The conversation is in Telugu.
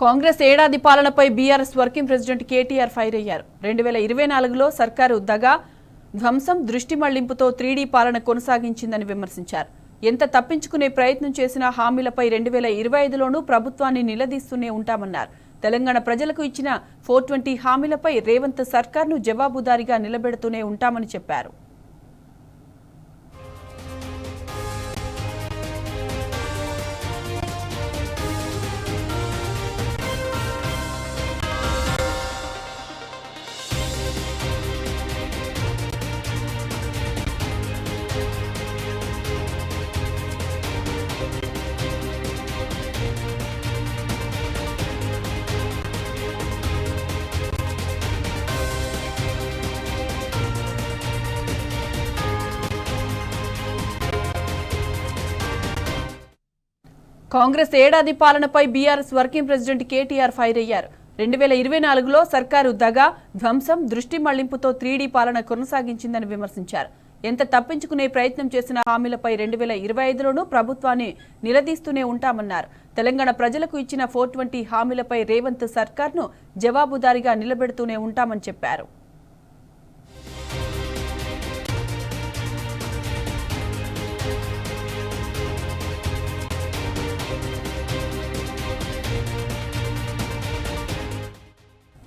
కాంగ్రెస్ ఏడాది పాలనపై BRS working president KTR fire అయ్యారు. 2024లో సర్కారు దగా, ధ్వంసం, దృష్టి మళ్లింపుతో 3D పాలన కొనసాగించిందని విమర్శించారు. ఎంత తప్పించుకునే ప్రయత్నం చేసినా హామీలపై 2025లోనూ ప్రభుత్వాన్ని నిలదీస్తూనే ఉంటామన్నారు. తెలంగాణ ప్రజలకు ఇచ్చిన 420 హామీలపై రేవంత్ సర్కార్ను జవాబుదారీగా నిలబెడుతూనే ఉంటామని చెప్పారు. కాంగ్రెస్ ఏడాది పాలనపై BRS working president KTR fire అయ్యారు. 2024లో సర్కారు దగా, ధ్వంసం, దృష్టి మళ్లింపుతో 3D పాలన కొనసాగించిందని విమర్శించారు. ఎంత తప్పించుకునే ప్రయత్నం చేసిన హామీలపై 2025లోనూ ప్రభుత్వాన్ని నిలదీస్తూనే ఉంటామన్నారు. తెలంగాణ ప్రజలకు ఇచ్చిన 420 హామీలపై రేవంత్ సర్కార్ను జవాబుదారీగా నిలబెడుతూనే ఉంటామని చెప్పారు.